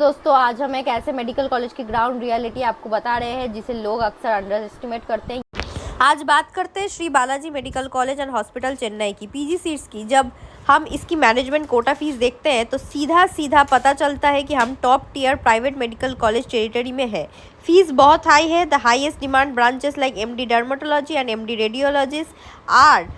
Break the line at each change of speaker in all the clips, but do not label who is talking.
दोस्तों आज हम एक ऐसे मेडिकल कॉलेज की ग्राउंड रियलिटी आपको बता रहे हैं जिसे लोग अक्सर अंडर एस्टिमेट करते हैं। आज बात करते हैं Shri Balaji medical college and hospital Chennai की पीजी सीट्स की। जब हम इसकी मैनेजमेंट कोटा फीस देखते हैं तो सीधा पता चलता है कि हम top tier private medical college territory में है। फीस बहुत हाई है। The highest demand branches like MD dermatology and MD radiologist are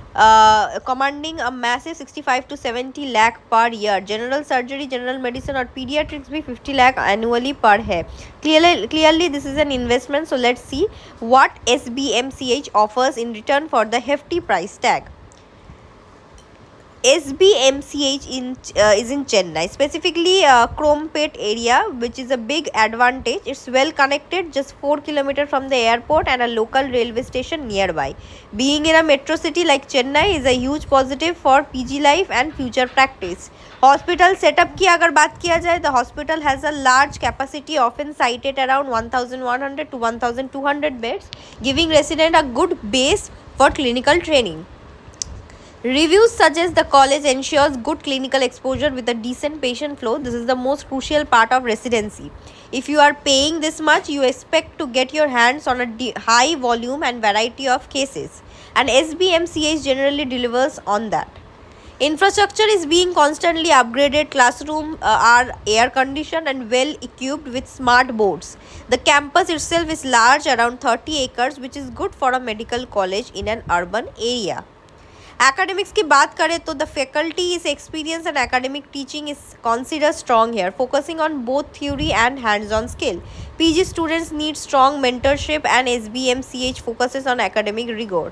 commanding a massive 65 to 70 lakh per year. General surgery, general medicine और pediatrics भी 50 lakh annually per है. Clearly this is an investment. So let's see what SBMCH offers in return for the hefty price tag. SBMCH is in Chennai, specifically Krompet area, which is a big advantage. It's well connected, just 4 kilometers from the airport and a local railway station nearby. Being in a metro city like Chennai is a huge positive for PG life and future practice. Hospital setup की अगर बात किया जाए, the hospital has a large capacity, often cited around 1,100 to 1,200 beds, giving resident a good base for clinical training. Reviews suggest the college ensures good clinical exposure with a decent patient flow. This is the most crucial part of residency. If you are paying this much, you expect to get your hands on a high volume and variety of cases. And SBMCH generally delivers on that. Infrastructure is being constantly upgraded. Classrooms are air conditioned and well equipped with smart boards. The campus itself is large, around 30 acres, which is good for a medical college in an urban area. Academics की बात करें तो the faculty is experienced and academic teaching is considered strong here, focusing on both theory and hands-on skill. PG students need strong mentorship and SBMCH focuses on academic rigor.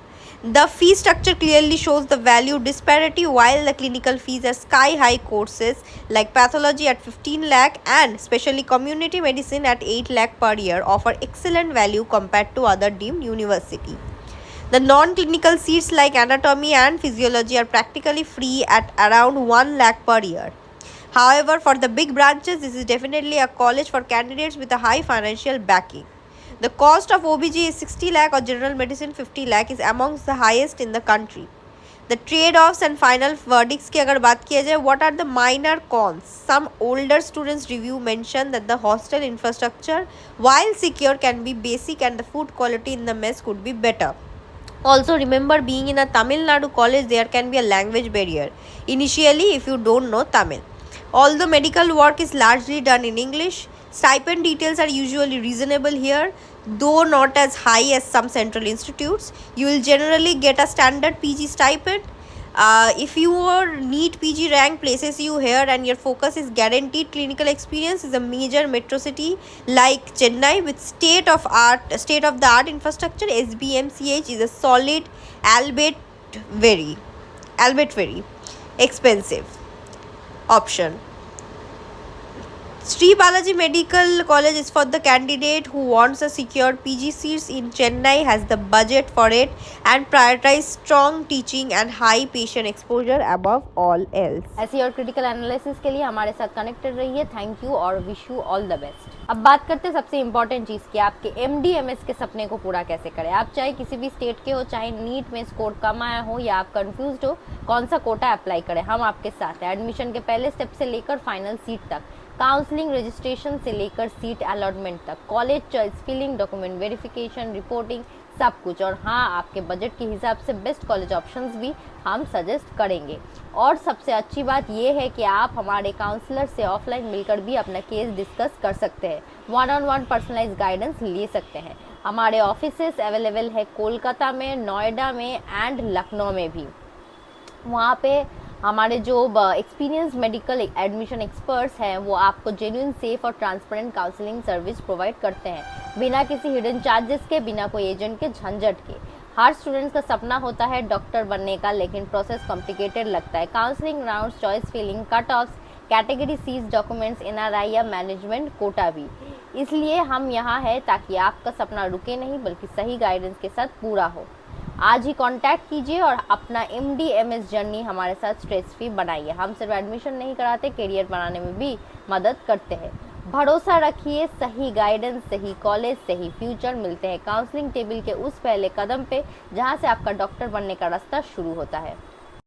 The fee structure clearly shows the value disparity. While the clinical fees are sky-high, courses like pathology at 15 lakh and especially community medicine at 8 lakh per year offer excellent value compared to other deemed university. The non-clinical seats like anatomy and physiology are practically free at around 1 lakh per year. However, for the big branches, this is definitely a college for candidates with a high financial backing. The cost of OBG is 60 lakh or general medicine 50 lakh is amongst the highest in the country. The trade-offs and final verdicts की अगर बात किया जाए, what are the minor cons? Some older students review mention that the hostel infrastructure, while secure, can be basic and the food quality in the mess could be better. Also remember, being in a Tamil Nadu college, there can be a language barrier initially if you don't know Tamil. Although medical work is largely done in English, stipend details are usually reasonable here, though not as high as some central institutes. You will generally get a standard PG stipend. If your NEET PG rank places you here and your focus is guaranteed clinical experience, is a major metro city like Chennai with state of the art infrastructure, SBMCH is a solid, albeit very expensive option. Sri Balaji Medical College is for the candidate who wants a secure PG seats in Chennai, has the budget for it, and prioritize strong teaching and high patient exposure above all else. ऐसी और critical analysis के लिए हमारे साथ connected रहिए। Thank you और wish you all the best. अब बात करते हैं सबसे इम्पोर्टेंट चीज़ की, आपके MD/MS के सपने को पूरा कैसे करें। आप चाहे किसी भी स्टेट के हो, चाहे नीट में स्कोर कम आया हो या आप कंफ्यूज्ड हो कौन सा कोटा अप्लाई करें, हम आपके साथ हैं। एडमिशन के पहले स्टेप से लेकर फाइनल सीट तक, काउंसलिंग रजिस्ट्रेशन से लेकर सीट अलॉटमेंट तक, college choice, filling, document verification, reporting, सब कुछ। और हाँ, आपके बजट के हिसाब से बेस्ट कॉलेज ऑप्शंस भी हम सजेस्ट करेंगे। और सबसे अच्छी बात यह है कि आप हमारे काउंसलर से ऑफलाइन मिलकर भी अपना केस डिस्कस कर सकते हैं, 1-on-1 पर्सनलाइज गाइडेंस ले सकते हैं। हमारे ऑफिसेस अवेलेबल है कोलकाता में, नोएडा में एंड लखनऊ में भी। वहाँ पे हमारे जो एक्सपीरियंस मेडिकल एडमिशन एक्सपर्ट्स हैं वो आपको जेन्युइन, सेफ और ट्रांसपेरेंट काउंसलिंग सर्विस प्रोवाइड करते हैं, बिना किसी हिडन चार्जेस के, बिना कोई एजेंट के झंझट के। हर स्टूडेंट्स का सपना होता है डॉक्टर बनने का, लेकिन प्रोसेस कॉम्प्लिकेटेड लगता है। Counselling rounds, choice filling, cut offs, categories, documents, NRI या मैनेजमेंट कोटा भी। इसलिए हम यहाँ हैं ताकि आपका सपना रुके नहीं बल्कि सही गाइडेंस के साथ पूरा हो। आज ही कांटेक्ट कीजिए और अपना MD/MS जर्नी हमारे साथ स्ट्रेस फ्री बनाइए। हम सिर्फ एडमिशन नहीं कराते, करियर बनाने में भी मदद करते हैं। भरोसा रखिए, सही गाइडेंस, सही कॉलेज, सही फ्यूचर। मिलते हैं काउंसलिंग टेबल के उस पहले कदम पे जहां से आपका डॉक्टर बनने का रास्ता शुरू होता है।